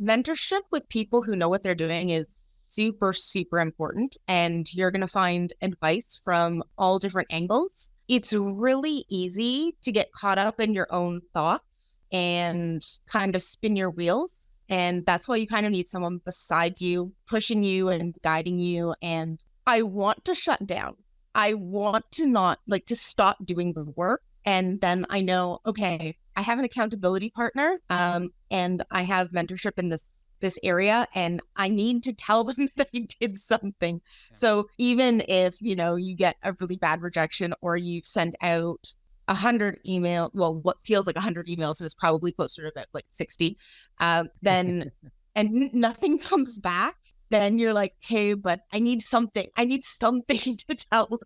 Mentorship with people who know what they're doing is super, super important. And you're going to find advice from all different angles. It's really easy to get caught up in your own thoughts and kind of spin your wheels. And that's why you kind of need someone beside you, pushing you and guiding you. And I want to shut down. I want to not to stop doing the work. And then I know, okay, I have an accountability partner, and I have mentorship in this area, and I need to tell them that I did something. Yeah. So even if, you get a really bad rejection, or you send out 100 emails, well, what feels like 100 emails, and it's probably closer to about 60, then, and nothing comes back, then you're like, hey, but I need something to tell them.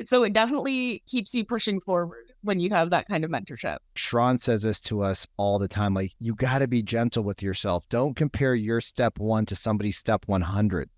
So it definitely keeps you pushing forward when you have that kind of mentorship. Sharon says this to us all the time, you got to be gentle with yourself. Don't compare your step 1 to somebody's step 100.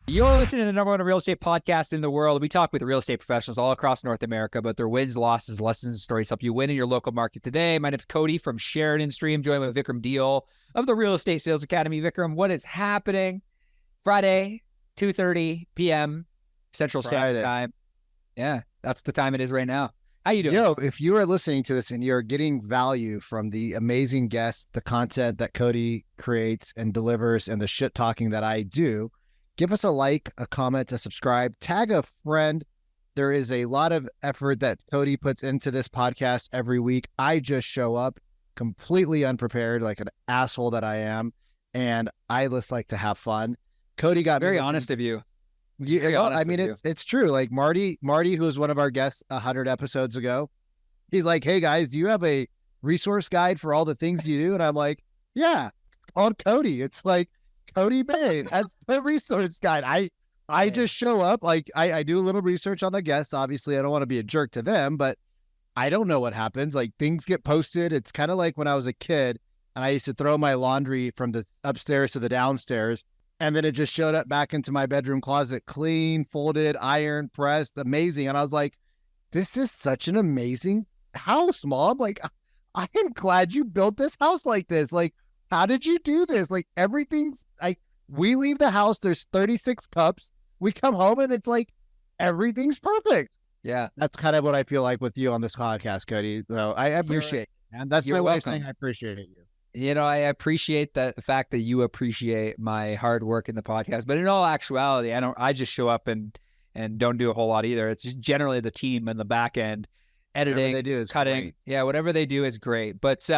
You're listening to the number one real estate podcast in the world. We talk with real estate professionals all across North America about their wins, losses, lessons, and stories help you win in your local market today. My name's Cody from Sheridan Stream, joined by Vikram Deol of the Real Estate Sales Academy. Vikram, what is happening? Friday, 2:30 p.m. Central Standard Time. Yeah, that's the time it is right now. How you doing? Yo, if you are listening to this and you're getting value from the amazing guests, the content that Cody creates and delivers, and the shit talking that I do, give us a like, a comment, a subscribe, tag a friend. There is a lot of effort that Cody puts into this podcast every week. I just show up completely unprepared, like an asshole that I am, and I just like to have fun. Cody got very honest of you. It's true. Like Marty, who was one of our guests 100 episodes ago, he's like, hey guys, do you have a resource guide for all the things you do? And I'm like, yeah, it's called Cody. It's like, Cody Bay, that's the resource guide. I just show up, I do a little research on the guests. Obviously, I don't want to be a jerk to them, but I don't know what happens. Things get posted. It's kind of like when I was a kid and I used to throw my laundry from the upstairs to the downstairs, and then it just showed up back into my bedroom closet, clean, folded, ironed, pressed, amazing. And I was like, this is such an amazing house, Mom. I am glad you built this house like this. How did you do this? Everything's we leave the house, there's 36 cups. We come home and it's everything's perfect. Yeah. That's kind of what I feel like with you on this podcast, Cody. So I appreciate it. And that's my way of saying I appreciate you. I appreciate the fact that you appreciate my hard work in the podcast, but in all actuality, I just show up and don't do a whole lot either. It's just generally the team in the back end, editing, whatever they do is cutting. Great. Yeah. Whatever they do is great. But,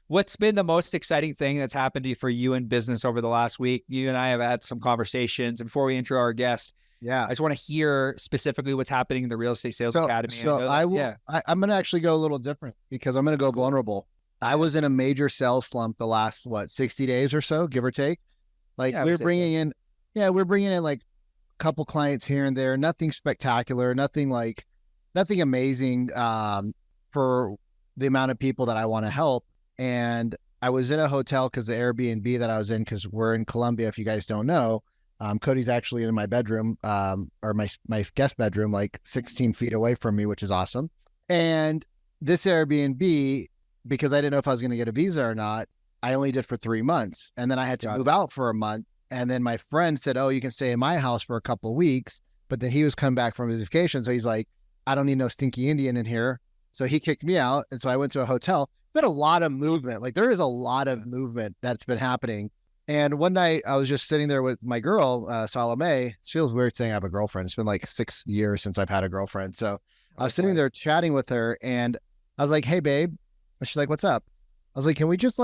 what's been the most exciting thing that's happened for you in business over the last week? You and I have had some conversations. And before we intro our guest, I just want to hear specifically what's happening in the Real Estate Sales Academy. So I'm going to actually go a little different because I'm going to go vulnerable. I was in a major sales slump the last, 60 days or so, give or take. We're bringing in a couple clients here and there, nothing spectacular, nothing amazing for the amount of people that I want to help. And I was in a hotel because the Airbnb that I was in, because we're in Colombia, if you guys don't know, Cody's actually in my bedroom, or my guest bedroom, 16 feet away from me, which is awesome. And this Airbnb, because I didn't know if I was going to get a visa or not, I only did for 3 months. And then I had to move out for a month. And then my friend said, oh, you can stay in my house for a couple of weeks. But then he was coming back from his vacation. So he's like, I don't need no stinky Indian in here. So he kicked me out. And so I went to a hotel. Been a lot of movement. There is a lot of movement that's been happening. And one night I was just sitting there with my girl, Salome. It feels weird saying I have a girlfriend. It's been 6 years since I've had a girlfriend. So I was sitting there chatting with her, and I was like, hey babe. And she's like, what's up? I was like, can we just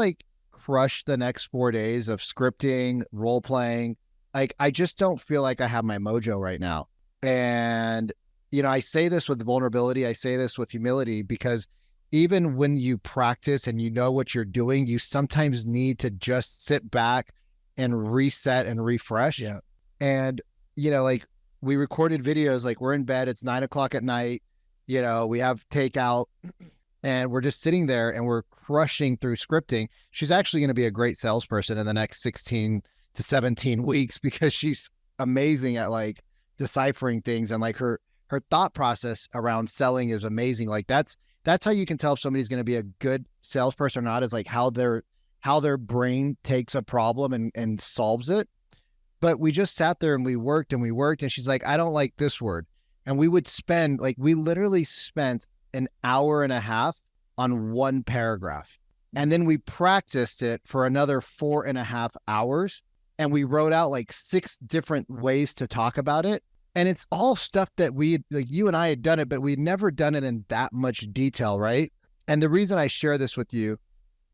crush the next 4 days of scripting, role playing? I just don't feel like I have my mojo right now. And, I say this with vulnerability. I say this with humility, because even when you practice and you know what you're doing, you sometimes need to just sit back and reset and refresh. Yeah. And, we recorded videos, we're in bed, it's 9:00 at night, we have takeout, and we're just sitting there and we're crushing through scripting. She's actually going to be a great salesperson in the next 16 to 17 weeks because she's amazing at like deciphering things, and like her thought process around selling is amazing. Like that's how you can tell if somebody's going to be a good salesperson or not, is like how their brain takes a problem and solves it. But we just sat there and we worked and she's like, I don't like this word. And we literally spent an hour and a half on one paragraph. And then we practiced it for another 4.5 hours. And we wrote out like 6 different ways to talk about it. And it's all stuff that you and I had done it, but we'd never done it in that much detail, right? And the reason I share this with you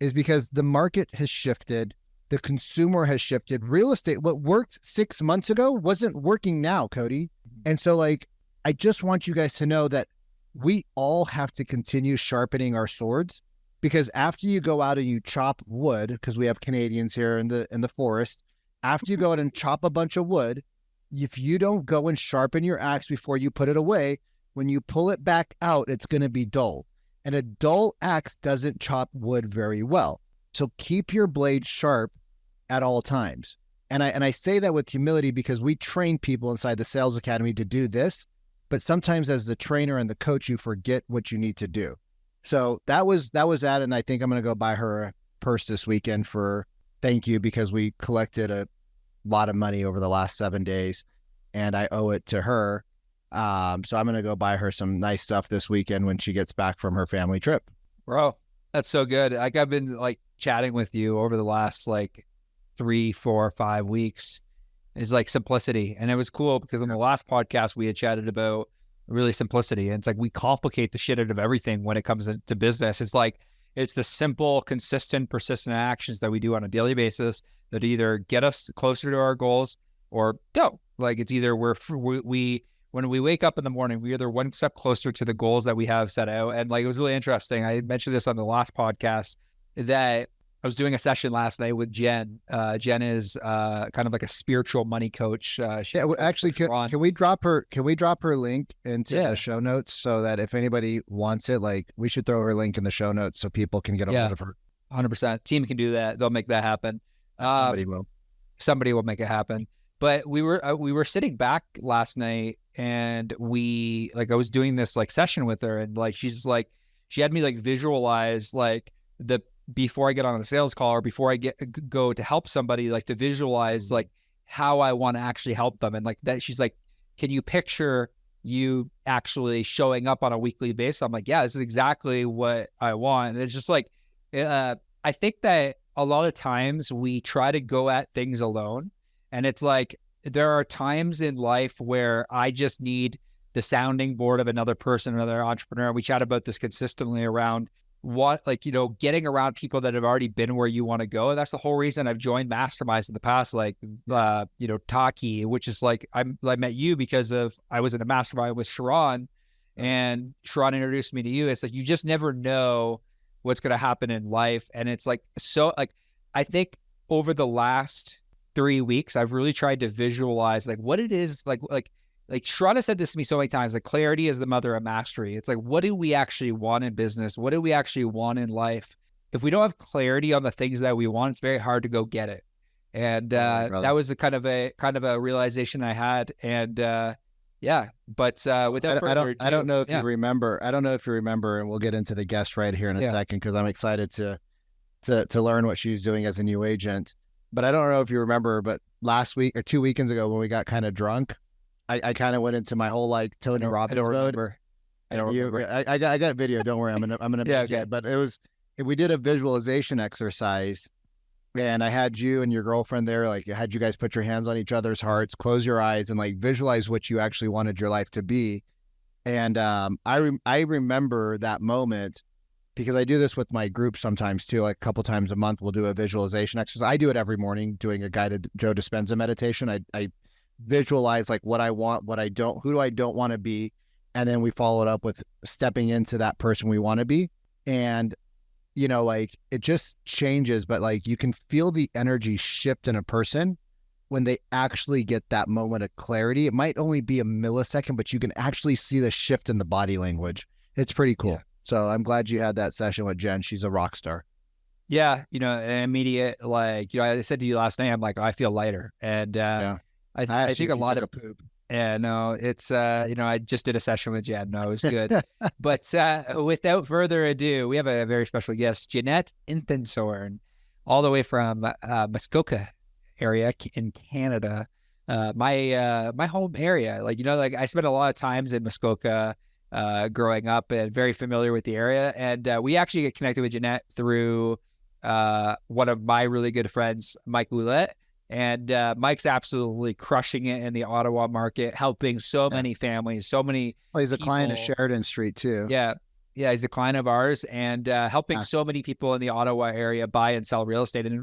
is because the market has shifted. The consumer has shifted. Real estate, what worked 6 months ago wasn't working now, Cody. And so like, I just want you guys to know that we all have to continue sharpening our swords, because after you go out and you chop wood, because we have Canadians here in the forest, after you go out and chop a bunch of wood, if you don't go and sharpen your axe before you put it away, when you pull it back out, it's going to be dull. And a dull axe doesn't chop wood very well. So keep your blade sharp at all times. And I say that with humility, because we train people inside the Sales Academy to do this, but sometimes as the trainer and the coach, you forget what you need to do. So that was that. And I think I'm going to go buy her a purse this weekend for thank you, because we collected a lot of money over the last 7 days and I owe it to her. So I'm going to go buy her some nice stuff this weekend when she gets back from her family trip. Bro, that's so good. Like I've been like chatting with you over the last like 3, 4, 5 weeks. Is like simplicity. And it was cool because on the last podcast we had chatted about really simplicity. And it's like we complicate the shit out of everything when it comes to business. It's like it's the simple, consistent, persistent actions that we do on a daily basis that either get us closer to our goals or don't. Like it's either when we wake up in the morning, we either one step closer to the goals that we have set out. And like it was really interesting. I mentioned this on the last podcast that I was doing a session last night with Jen. Jen is kind of like a spiritual money coach. Actually, can we drop her link into the show notes so that if anybody wants it, like we should throw her link in the show notes so people can get a hold of her. 100%. Team can do that. They'll make that happen. Somebody will make it happen. But we were sitting back last night and I was doing this like session with her, and like she had me like visualize like before I get on a sales call or before I go to help somebody, like to visualize like how I want to actually help them. And like that, she's like, can you picture you actually showing up on a weekly basis? I'm like, yeah, this is exactly what I want. And it's just like, I think that a lot of times we try to go at things alone. And it's like, there are times in life where I just need the sounding board of another person, another entrepreneur. We chat about this consistently around getting around people that have already been where you want to go. And that's the whole reason I've joined masterminds in the past, like, Taki, which is like, I met you because I was in a mastermind with Sharon, and Sharon introduced me to you. It's like, you just never know what's going to happen in life. And it's like, so like, I think over the last 3 weeks, I've really tried to visualize like what it is, like Sharon has said this to me so many times, like clarity is the mother of mastery. It's like, what do we actually want in business? What do we actually want in life? If we don't have clarity on the things that we want, it's very hard to go get it. And that was a kind of a realization I had. And without further ado, I don't know if you remember, and we'll get into the guest right here in a second, because I'm excited to learn what she's doing as a new agent. But I don't know if you remember, but last week or 2 weekends ago when we got kind of drunk, I kind of went into my whole like Tony Robbins mode. I don't remember. I got a video. Don't worry, I'm gonna make it. But we did a visualization exercise, and I had you and your girlfriend there. Like, I had you guys put your hands on each other's hearts, close your eyes, and like visualize what you actually wanted your life to be. And I remember that moment because I do this with my group sometimes too. Like a couple times a month, we'll do a visualization exercise. I do it every morning, doing a guided Joe Dispenza meditation. I visualize like what I want, what I don't, who do I don't want to be. And then we follow it up with stepping into that person we want to be. And, like it just changes, but like you can feel the energy shift in a person when they actually get that moment of clarity. It might only be a millisecond, but you can actually see the shift in the body language. It's pretty cool. Yeah. So I'm glad you had that session with Jen. She's a rock star. Yeah. An immediate, like, I said to you last night, I'm like, I feel lighter. And, I think a lot of poop. Yeah, no, it's, I just did a session with Jen. No, it was good. But without further ado, we have a very special guest, Jeanette Inthisorn, all the way from Muskoka area in Canada. My home area. I spent a lot of times in Muskoka growing up and very familiar with the area. And we actually get connected with Jeanette through one of my really good friends, Mike Ouellette. And Mike's absolutely crushing it in the Ottawa market, helping so many families, so many he's a people. client of Sheridan Street too. Yeah, he's a client of ours, and helping so many people in the Ottawa area buy and sell real estate, and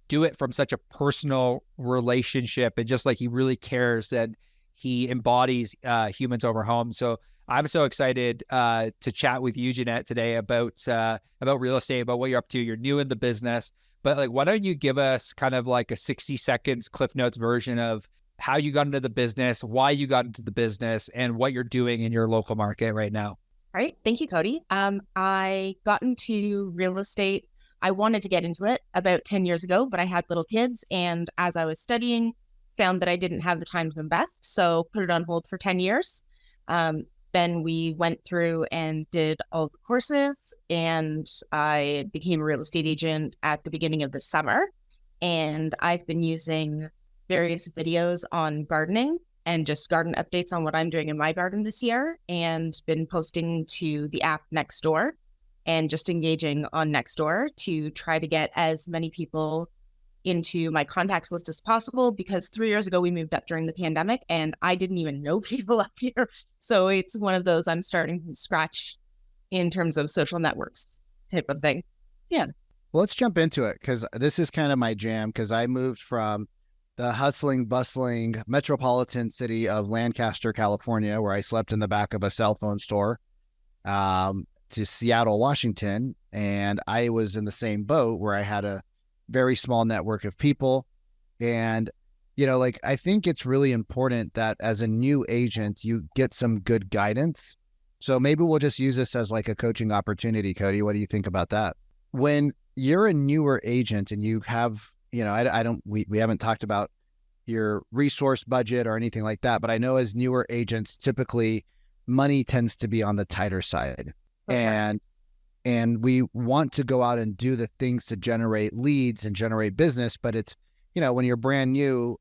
do it from such a personal relationship, and just he really cares that he embodies humans over homes. So I'm so excited to chat with you, Jeanette, today about real estate, about what you're up to. You're new in the business. But why don't you give us kind of a 60 seconds Cliff Notes version of how you got into the business, why you got into the business, and what you're doing in your local market right now. All right. Thank you, Cody. I got into real estate. I wanted to get into it about 10 years ago, but I had little kids. And as I was studying, found that I didn't have the time to invest. So put it on hold for 10 years. Then we went through and did all the courses, and I became a real estate agent at the beginning of the summer. And I've been using various videos on gardening and just garden updates on what I'm doing in my garden this year, and been posting to the app Nextdoor and just engaging on Nextdoor to try to get as many people into my contacts list as possible, because 3 years ago we moved up during the pandemic and I didn't even know people up here. So it's one of those I'm starting from scratch in terms of social networks type of thing. Yeah. Well, let's jump into it, because this is kind of my jam, because I moved from the hustling, bustling metropolitan city of Lancaster, California, where I slept in the back of a cell phone store, to Seattle, Washington. And I was in the same boat where I had a very small network of people. And, I think it's really important that as a new agent, you get some good guidance. So maybe we'll just use this as a coaching opportunity. Cody, what do you think about that? When you're a newer agent and you have, we haven't talked about your resource budget or anything like that, but I know as newer agents, typically money tends to be on the tighter side. Okay. And we want to go out and do the things to generate leads and generate business. But it's, when you're brand new,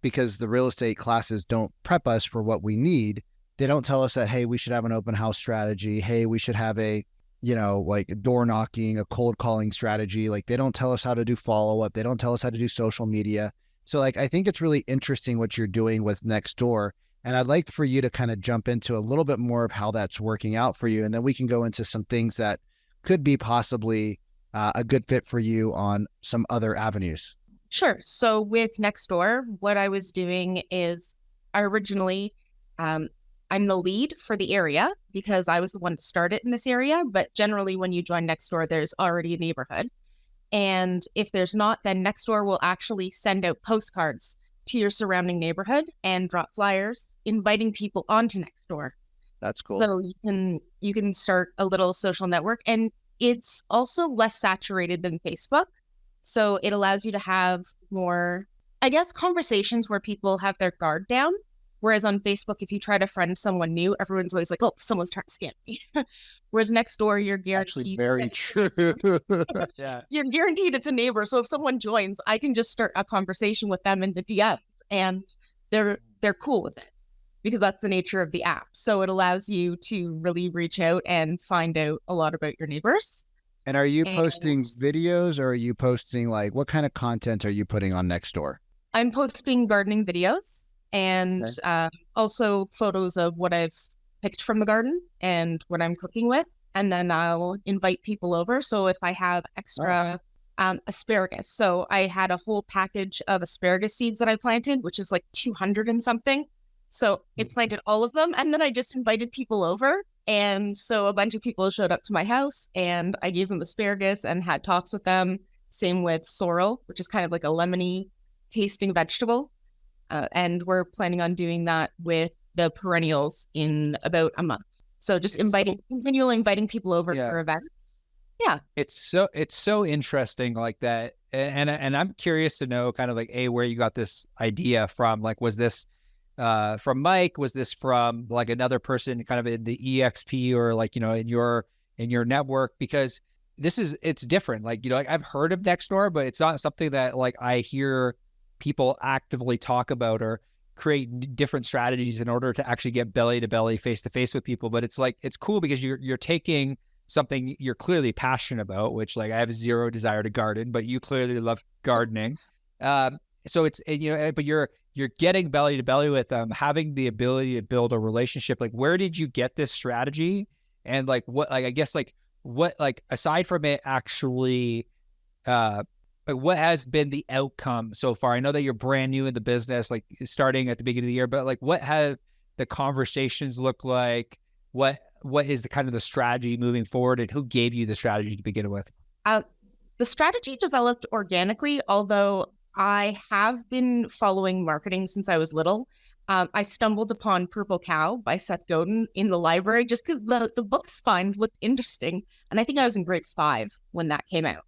because the real estate classes don't prep us for what we need, they don't tell us that, hey, we should have an open house strategy. Hey, we should have a, door knocking, a cold calling strategy. They don't tell us how to do follow-up. They don't tell us how to do social media. So I think it's really interesting what you're doing with Nextdoor. And I'd like for you to kind of jump into a little bit more of how that's working out for you. And then we can go into some things that could be possibly a good fit for you on some other avenues. Sure. So with Nextdoor, what I was doing is I originally, I'm the lead for the area because I was the one to start it in this area. But generally, when you join Nextdoor, there's already a neighborhood. And if there's not, then Nextdoor will actually send out postcards to your surrounding neighborhood and drop flyers inviting people onto Nextdoor. That's cool. So you can start a little social network, and it's also less saturated than Facebook. So it allows you to have more, conversations where people have their guard down. Whereas on Facebook, if you try to friend someone new, everyone's always like, oh, someone's trying to scam me. Whereas Nextdoor, you're guaranteed. Actually, very true. Yeah. You're guaranteed it's a neighbor. So if someone joins, I can just start a conversation with them in the DMs, and they're cool with it because that's the nature of the app. So it allows you to really reach out and find out a lot about your neighbors. And are you posting videos, or are you posting what kind of content are you putting on Nextdoor? I'm posting gardening videos. And also photos of what I've picked from the garden and what I'm cooking with. And then I'll invite people over. So if I have extra asparagus. So I had a whole package of asparagus seeds that I planted, which is 200 and something. So I planted all of them. And then I just invited people over. And so a bunch of people showed up to my house and I gave them asparagus and had talks with them. Same with sorrel, which is kind of like a lemony tasting vegetable. And we're planning on doing that with the perennials in about a month. So just continually inviting people over for events. Yeah. It's so interesting like that. And I'm curious to know kind of like, where you got this idea from. Like, was this from Mike? Was this from like another person kind of in the EXP or like, in your network? Because it's different. Like, like I've heard of Nextdoor, but it's not something that like I hear people actively talk about or create different strategies in order to actually get belly to belly, face to face with people. But it's like, it's cool because you're taking something you're clearly passionate about, which like I have zero desire to garden, but you clearly love gardening. So it's, but you're getting belly to belly with them, having the ability to build a relationship. Like, where did you get this strategy? And like, what, like, I guess like what, like aside from it actually, like what has been the outcome so far? I know that you're brand new in the business, like starting at the beginning of the year, but like what have the conversations look like? What is the kind of the strategy moving forward, and who gave you the strategy to begin with? The strategy developed organically, although I have been following marketing since I was little. I stumbled upon Purple Cow by Seth Godin in the library just because the book spine looked interesting. And I think I was in grade 5 when that came out.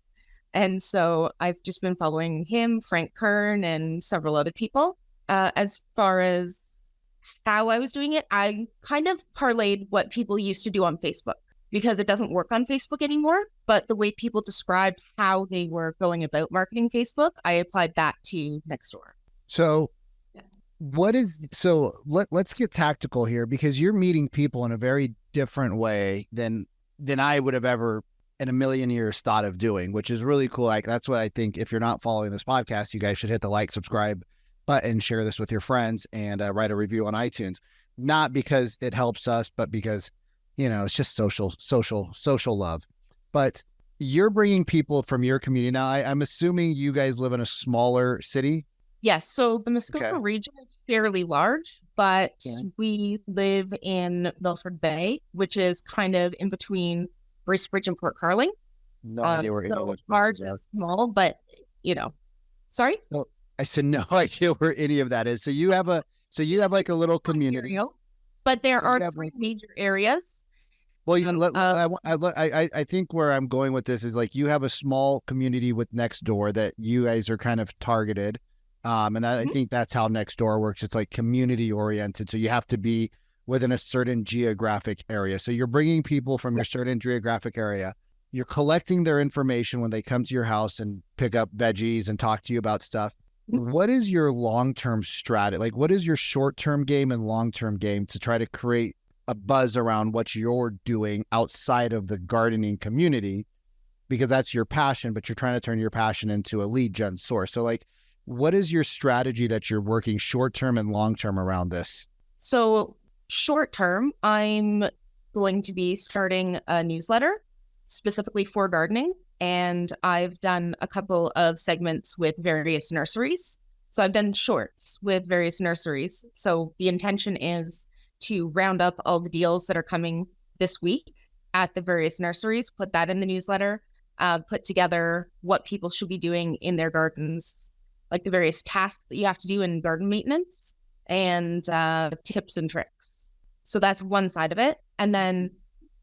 And so I've just been following him, Frank Kern, and several other people. As far as how I was doing it, I kind of parlayed what people used to do on Facebook because it doesn't work on Facebook anymore. But the way people described how they were going about marketing Facebook, I applied that to Nextdoor. So let's get tactical here, because you're meeting people in a very different way than I would have ever in a million years thought of doing, which is really cool. Like, that's what I think. If you're not following this podcast, you guys should hit the like, subscribe button, share this with your friends, and write a review on iTunes. Not because it helps us, but because, it's just social love. But you're bringing people from your community. Now, I'm assuming you guys live in a smaller city. Yes. So the Muskoka region is fairly large, but we live in Milford Bay, which is kind of in between Bracebridge and Port Carling. No idea where so large and small, but sorry. No, I said no idea where any of that is. So you have like a little community, but there are 3 major areas. Well, I think where I'm going with this is like you have a small community with Nextdoor that you guys are kind of targeted. And I think that's how Nextdoor works. It's like community oriented. So you have to be within a certain geographic area. So you're bringing people from your certain geographic area. You're collecting their information when they come to your house and pick up veggies and talk to you about stuff. What is your long-term strategy? Like, what is your short-term game and long-term game to try to create a buzz around what you're doing outside of the gardening community? Because that's your passion, but you're trying to turn your passion into a lead gen source. So like, what is your strategy that you're working short-term and long-term around this? So short-term, I'm going to be starting a newsletter specifically for gardening. And I've done a couple of segments with various nurseries. So I've done shorts with various nurseries. So the intention is to round up all the deals that are coming this week at the various nurseries, put that in the newsletter, put together what people should be doing in their gardens, like the various tasks that you have to do in garden maintenance, and tips and tricks. So that's one side of it. And then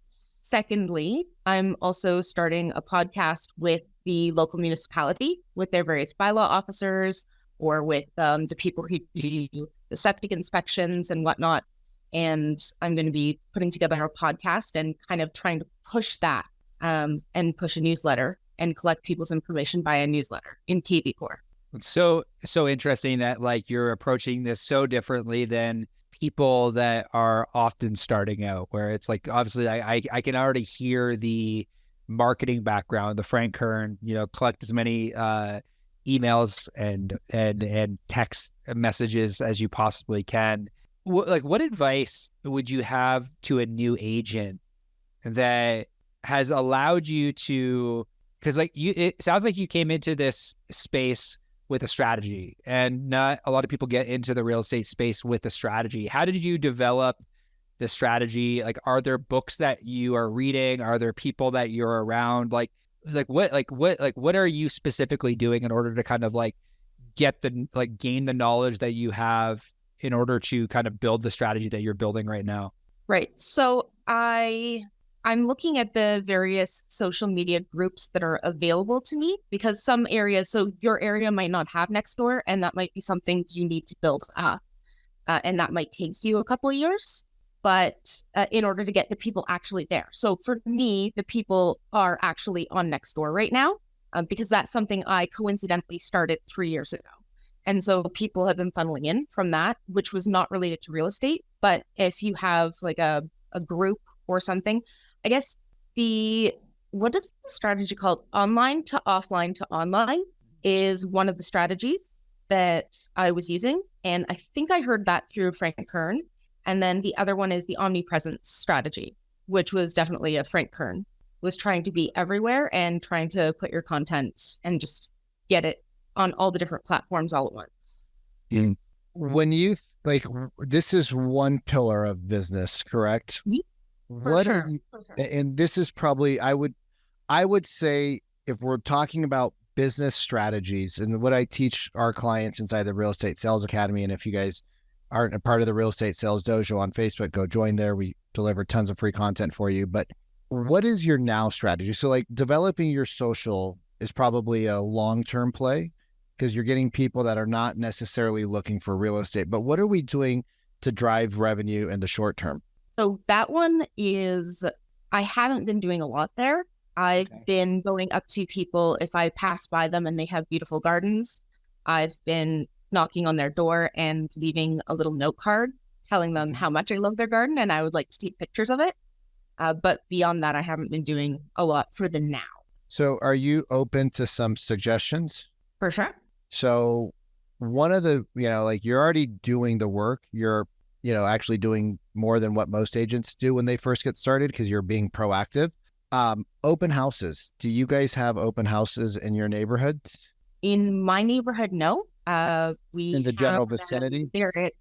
secondly, I'm also starting a podcast with the local municipality, with their various bylaw officers, or with the people who do the septic inspections and whatnot. And I'm going to be putting together a podcast and kind of trying to push that and push a newsletter and collect people's information by a newsletter in TV Core. It's so interesting that like you're approaching this so differently than people that are often starting out, where it's like, obviously I can already hear the marketing background, the Frank Kern, collect as many emails and text messages as you possibly can. What advice would you have to a new agent that has allowed you to, because like it sounds like you came into this space with a strategy, and not a lot of people get into the real estate space with a strategy. How did you develop the strategy? Like, are there books that you are reading? Are there people that you're around? What are you specifically doing in order to kind of like gain the knowledge that you have in order to kind of build the strategy that you're building right now? Right. So I I'm looking at the various social media groups that are available to me, because some areas, so your area might not have Nextdoor, and that might be something you need to build up. And that might take you a couple of years, but in order to get the people actually there. So for me, the people are actually on Nextdoor right now, because that's something I coincidentally started 3 years ago. And so people have been funneling in from that, which was not related to real estate. But if you have like a group or something, I guess what is the strategy called? Online to offline to online is one of the strategies that I was using. And I think I heard that through Frank Kern. And then the other one is the omnipresence strategy, which was definitely a Frank Kern, was trying to be everywhere and trying to put your content and just get it on all the different platforms all at once. When you this is one pillar of business, correct? For sure. And this is probably, I would say, if we're talking about business strategies and what I teach our clients inside the Real Estate Sales Academy, and if you guys aren't a part of the Real Estate Sales Dojo on Facebook, go join there. We deliver tons of free content for you. But what is your now strategy? So like developing your social is probably a long-term play, because you're getting people that are not necessarily looking for real estate. But what are we doing to drive revenue in the short term? So that one is, I haven't been doing a lot there. I've been going up to people if I pass by them and they have beautiful gardens. I've been knocking on their door and leaving a little note card telling them how much I love their garden and I would like to take pictures of it. But beyond that, I haven't been doing a lot for the now. So are you open to some suggestions? For sure. So one of the, you're already doing the work. You're, actually doing more than what most agents do when they first get started, because you're being proactive. Open houses. Do you guys have open houses in your neighborhood? In my neighborhood, no. We in the general vicinity?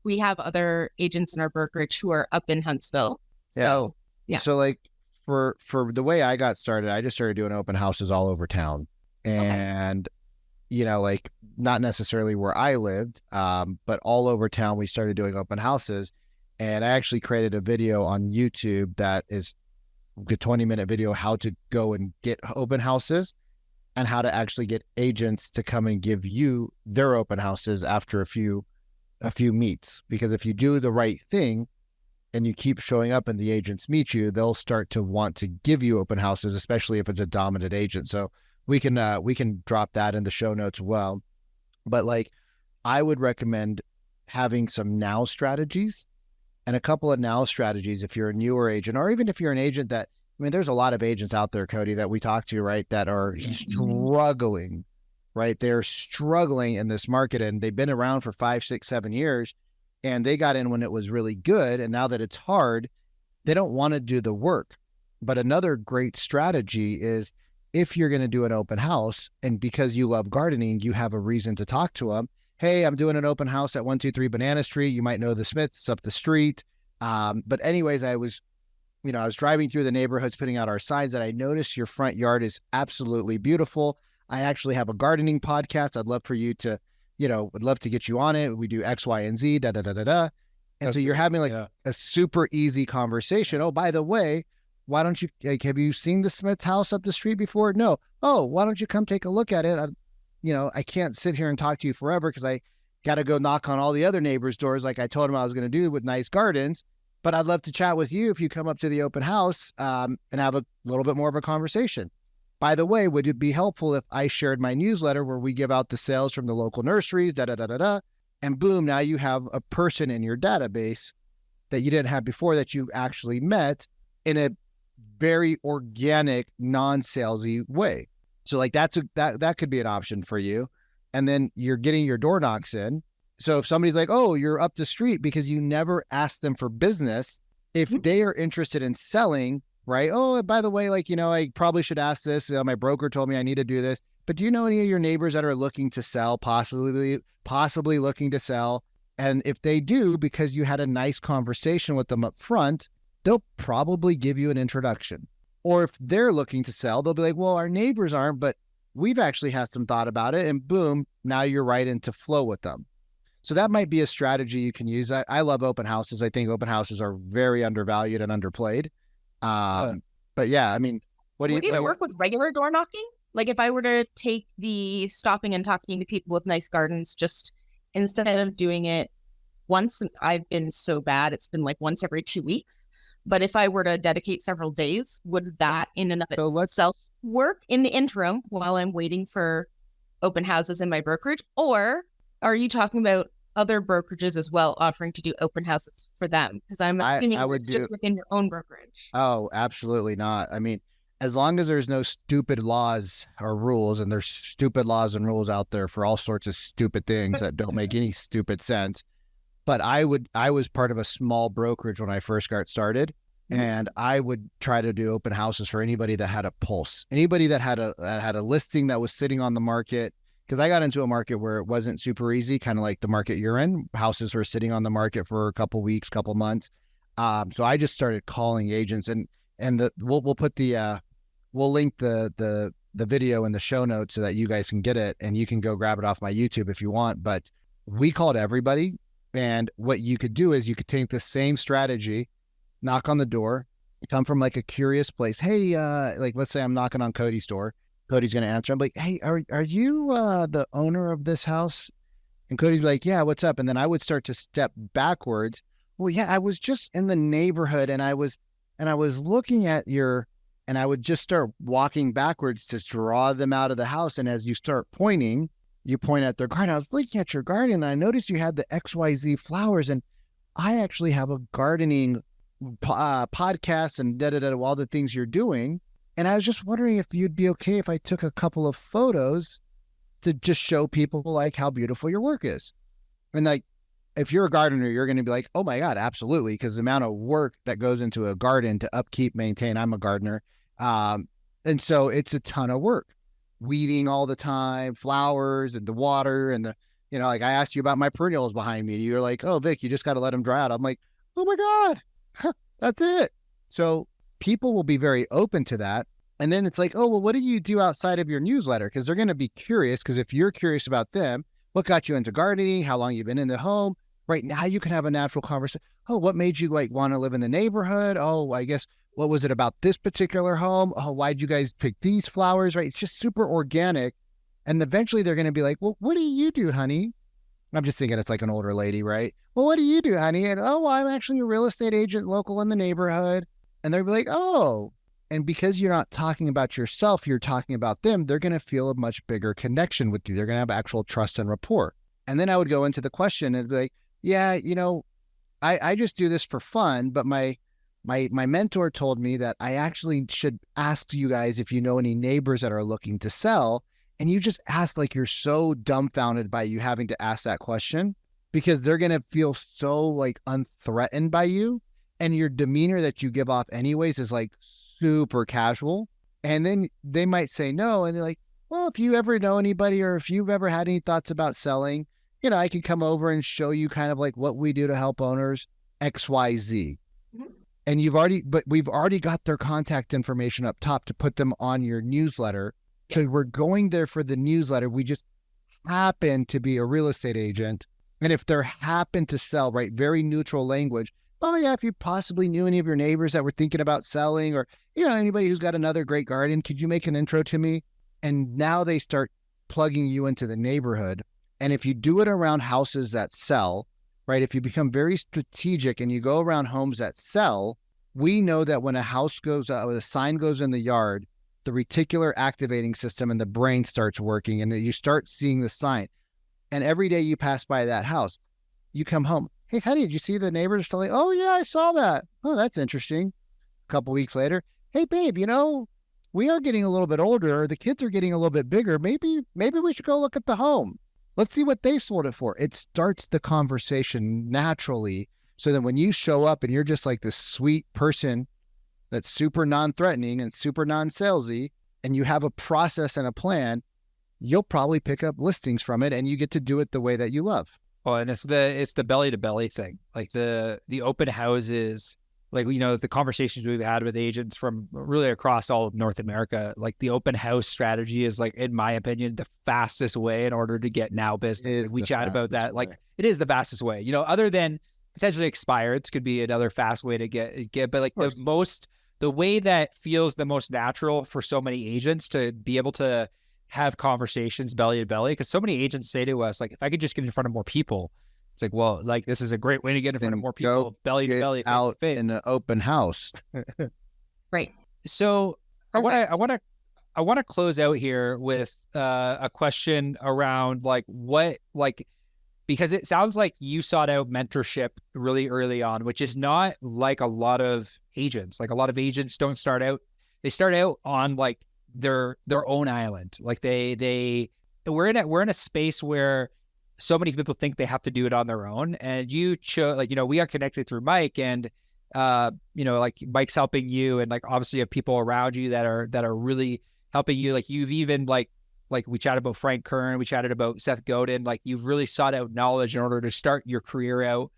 We have other agents in our brokerage who are up in Huntsville. So, yeah. So like for the way I got started, I just started doing open houses all over town. And, not necessarily where I lived, but all over town, we started doing open houses. And I actually created a video on YouTube that is a 20-minute video, how to go and get open houses and how to actually get agents to come and give you their open houses after a few meets. Because if you do the right thing and you keep showing up and the agents meet you, they'll start to want to give you open houses, especially if it's a dominant agent. So we can drop that in the show notes as well. But I would recommend having some now strategies, and a couple of now strategies if you're a newer agent, or even if you're an agent that, there's a lot of agents out there, Cody, that we talk to, right, that are struggling, right? They're struggling in this market, and they've been around for 5, 6, 7 years, and they got in when it was really good. And now that it's hard, they don't want to do the work. But another great strategy is, if you're going to do an open house, and because you love gardening, you have a reason to talk to them. Hey, I'm doing an open house at 123 Banana Street. You might know the Smiths up the street. But anyways, I was driving through the neighborhoods, putting out our signs, and I noticed your front yard is absolutely beautiful. I actually have a gardening podcast. I'd love for you to, would love to get you on it. We do X, Y, and Z, da, da, da, da, da. And so you're having a super easy conversation. Oh, by the way, why don't you, have you seen the Smith's house up the street before? No. Oh, why don't you come take a look at it? I can't sit here and talk to you forever because I got to go knock on all the other neighbors' doors like I told them I was going to do with nice gardens. But I'd love to chat with you if you come up to the open house and have a little bit more of a conversation. By the way, would it be helpful if I shared my newsletter where we give out the sales from the local nurseries, da-da-da-da-da, and boom, now you have a person in your database that you didn't have before that you actually met in a very organic, non-salesy way. So that could be an option for you. And then you're getting your door knocks in. So if somebody's like, oh, you're up the street because you never asked them for business, if they are interested in selling, right? Oh, by the way, I probably should ask this. My broker told me I need to do this. But do you know any of your neighbors that are looking to sell, possibly looking to sell? And if they do, because you had a nice conversation with them up front, they'll probably give you an introduction. Or if they're looking to sell, they'll be like, well, our neighbors aren't, but we've actually had some thought about it. And boom, now you're right into flow with them. So that might be a strategy you can use. I love open houses. I think open houses are very undervalued and underplayed. But yeah, I mean, what do Would you it work with regular door knocking? Like if I were to take the stopping and talking to people with nice gardens, just instead of doing it once, I've been so bad, it's been like once every 2 weeks. But if I were to dedicate several days, would that in and of itself work in the interim while I'm waiting for open houses in my brokerage? Or are you talking about other brokerages as well offering to do open houses for them? Because I'm assuming it's just within your own brokerage. Oh, absolutely not. I mean, as long as there's no stupid laws or rules, and there's stupid laws and rules out there for all sorts of stupid things that don't make any stupid sense. But I was part of a small brokerage when I first got started, and I would try to do open houses for anybody that had a pulse, anybody that had a listing that was sitting on the market. Because I got into a market where it wasn't super easy, kind of like the market you're in. Houses were sitting on the market for a couple weeks, couple months. So I just started calling agents, and we'll link the video in the show notes so that you guys can get it, and you can go grab it off my YouTube if you want. But we called everybody. And what you could do is you could take the same strategy, knock on the door, come from like a curious place. Hey, like let's say I'm knocking on Cody's door. Cody's going to answer. I'm like, hey, are you the owner of this house? And Cody's like, yeah, what's up? And then I would start to step backwards. Well, yeah, I was just in the neighborhood and I was looking at and I would just start walking backwards to draw them out of the house. And as you start pointing, you point at their garden. I was looking at your garden and I noticed you had the XYZ flowers, and I actually have a gardening podcast and all the things you're doing. And I was just wondering if you'd be okay if I took a couple of photos to just show people like how beautiful your work is. And like, if you're a gardener, you're going to be like, oh my God, absolutely. Because the amount of work that goes into a garden to upkeep, maintain, I'm a gardener. And so it's a ton of work. Weeding all the time, flowers and the water and like I asked you about my perennials behind me. You're like, oh, Vic, you just got to let them dry out. I'm like, oh my God, that's it. So people will be very open to that. And then it's like, oh, well, what do you do outside of your newsletter? Because they're going to be curious. Because if you're curious about them, what got you into gardening? How long you've been in the home? Right now you can have a natural conversation. Oh, what made you like want to live in the neighborhood? Oh, I guess, what was it about this particular home? Oh, why'd you guys pick these flowers? Right. It's just super organic. And eventually they're going to be like, well, what do you do, honey? I'm just thinking it's like an older lady, right? Well, what do you do, honey? And, oh, I'm actually a real estate agent local in the neighborhood. And they'll be like, oh, and because you're not talking about yourself, you're talking about them, they're going to feel a much bigger connection with you. They're going to have actual trust and rapport. And then I would go into the question and be like, yeah, I just do this for fun, but my mentor told me that I actually should ask you guys if you know any neighbors that are looking to sell. And you just ask like you're so dumbfounded by you having to ask that question, because they're going to feel so like unthreatened by you. And your demeanor that you give off anyways is like super casual. And then they might say no. And they're like, well, if you ever know anybody or if you've ever had any thoughts about selling, I can come over and show you kind of like what we do to help owners, XYZ. Mm-hmm. And we've already got their contact information up top to put them on your newsletter. Yes. So we're going there for the newsletter. We just happen to be a real estate agent. And if they're happen to sell, right, very neutral language. Oh yeah, if you possibly knew any of your neighbors that were thinking about selling, or, anybody who's got another great garden, could you make an intro to me? And now they start plugging you into the neighborhood. And if you do it around houses that sell, right, if you become very strategic and you go around homes that sell, we know that when a house goes up, a sign goes in the yard, the reticular activating system in the brain starts working, and you start seeing the sign. And every day you pass by that house, you come home. Hey, honey, did you see the neighbors telling? Oh yeah, I saw that. Oh, that's interesting. A couple weeks later, hey babe, we are getting a little bit older. The kids are getting a little bit bigger. Maybe we should go look at the home. Let's see what they sold it for. It starts the conversation naturally. So then when you show up and you're just like this sweet person that's super non-threatening and super non-salesy, and you have a process and a plan, you'll probably pick up listings from it, and you get to do it the way that you love. Well, and it's the belly to belly thing, like the open houses, like, the conversations we've had with agents from really across all of North America, like the open house strategy is, like, in my opinion, the fastest way in order to get now business. We chat about that. Like, it is the fastest way, other than potentially expireds could be another fast way to get, but like the most the way that feels the most natural for so many agents to be able to have conversations belly to belly. Because so many agents say to us, like, if I could just get in front of more people, it's like, well, like, this is a great way to get in front of more people, belly to belly, out face to face. In the open house. Right. So I want to close out here with a question around because it sounds like you sought out mentorship really early on, which is not like a lot of agents. Like, a lot of agents don't start out. They start out on like their own island. Like we're in a space where so many people think they have to do it on their own. And you chose, like, we got connected through Mike, and like Mike's helping you, and like obviously you have people around you that are really helping you. Like, you've even like we chatted about Frank Kern, we chatted about Seth Godin. Like, you've really sought out knowledge in order to start your career out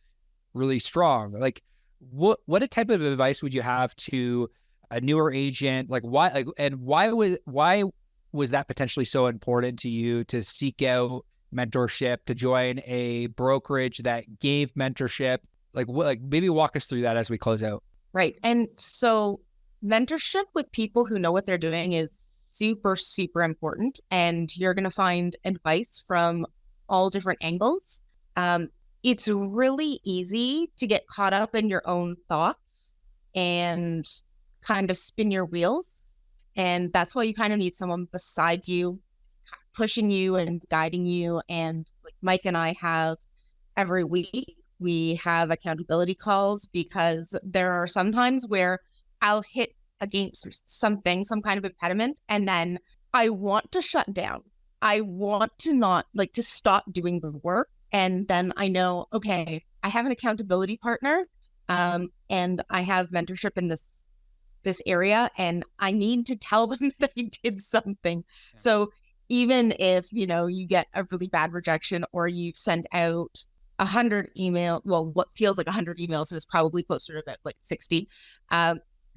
really strong. Like, what type of advice would you have to a newer agent? Like, why was that potentially so important to you to seek out mentorship, to join a brokerage that gave mentorship? Like, maybe walk us through that as we close out. Right. And so mentorship with people who know what they're doing is super, super important. And you're going to find advice from all different angles. It's really easy to get caught up in your own thoughts and kind of spin your wheels. And that's why you kind of need someone beside you, pushing you and guiding you. And like Mike and I have every week, we have accountability calls, because there are some times where I'll hit against something, some kind of impediment, and then I want to shut down. I want to not to stop doing the work. And then I know, okay, I have an accountability partner, and I have mentorship in this area, and I need to tell them that I did something. Yeah. So even if, you get a really bad rejection, or you send out 100 email, well, what feels like 100 emails, and it's probably closer to about 60,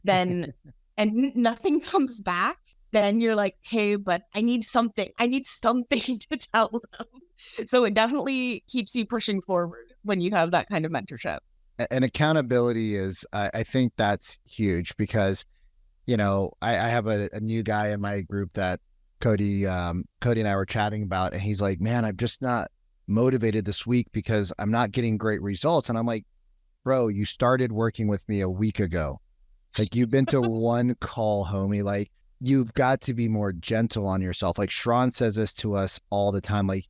then, and nothing comes back, then you're like, hey, but I need something to tell them. So it definitely keeps you pushing forward when you have that kind of mentorship. And accountability is, I think that's huge, because, I have a new guy in my group that Cody and I were chatting about, and he's like, man, I'm just not motivated this week because I'm not getting great results. And I'm like, bro, you started working with me a week ago. Like, you've been to one call, homie. Like, you've got to be more gentle on yourself. Like, Sharon says this to us all the time. Like,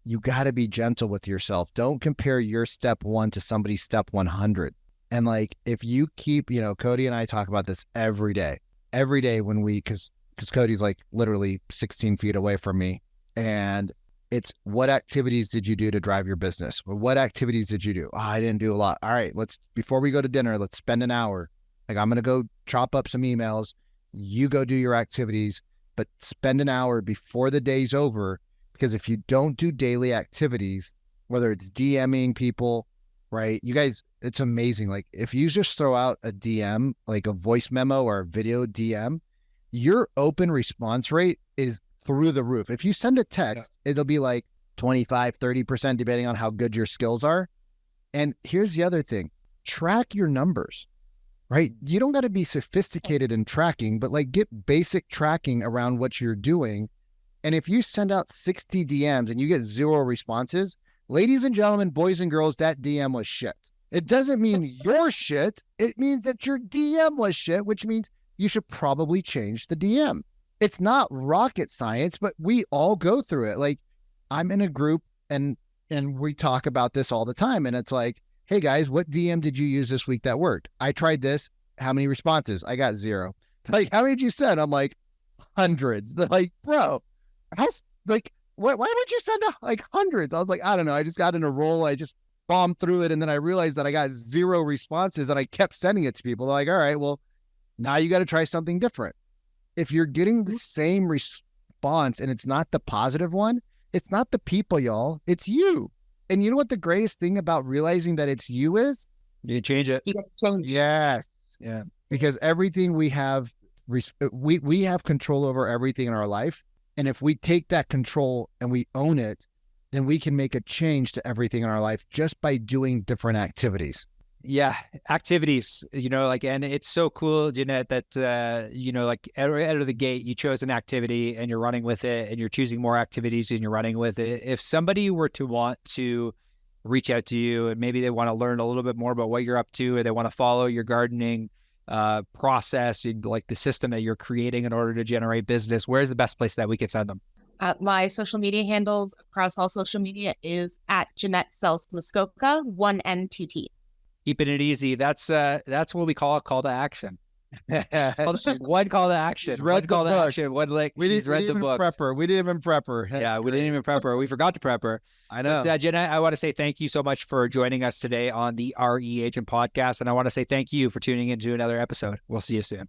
you got to be gentle with yourself. Don't compare your step 1 to somebody's step 100. And like, if you keep, Cody and I talk about this every day when because Cody's like literally 16 feet away from me. And it's, what activities did you do to drive your business? Or what activities did you do? Oh, I didn't do a lot. All right, before we go to dinner, let's spend an hour. Like, I'm going to go chop up some emails. You go do your activities, but spend an hour before the day's over. Because if you don't do daily activities, whether it's DMing people, right? You guys, it's amazing. Like, if you just throw out a DM, like a voice memo or a video DM, your open response rate is through the roof. If you send a text, it'll be like 25, 30%, depending on how good your skills are. And here's the other thing, track your numbers, right? You don't got to be sophisticated in tracking, but like, get basic tracking around what you're doing. And if you send out 60 DMs and you get 0 responses, ladies and gentlemen, boys and girls, that DM was shit. It doesn't mean you're shit. It means that your DM was shit, which means you should probably change the DM. It's not rocket science, but we all go through it. Like, I'm in a group and we talk about this all the time. And it's like, hey guys, what DM did you use this week that worked? I tried this. How many responses? I got 0. Like, how many did you send? I'm like, hundreds. They're like, bro, why would you send like hundreds? I was like, I don't know. I just got in a roll. I just bombed through it. And then I realized that I got 0 responses, and I kept sending it to people. They're like, all right, well, now you got to try something different. If you're getting the same response and it's not the positive one, it's not the people, y'all. It's you. And you know what the greatest thing about realizing that it's you is? You change it. Yes. Yeah. Because everything we have, we have control over everything in our life. And if we take that control and we own it, then we can make a change to everything in our life just by doing different activities. Yeah, activities, and it's so cool, Jeanette, that, out of the gate, you chose an activity and you're running with it, and you're choosing more activities and you're running with it. If somebody were to want to reach out to you and maybe they want to learn a little bit more about what you're up to, or they want to follow your gardening process, like the system that you're creating in order to generate business, where's the best place that we can send them? My social media handles across all social media is at Jeanette Sells Muskoka, 1 N 2 T's. Keeping it easy. That's what we call a call to action. One call to action. She's read one call the to books. action. One like We she's read the didn't books. prep her. We didn't even prep her. Yeah, we didn't even prep her. We forgot to prep her. I know. But, Jeanette, I want to say thank you so much for joining us today on the RE Agent Podcast, and I want to say thank you for tuning into another episode. We'll see you soon.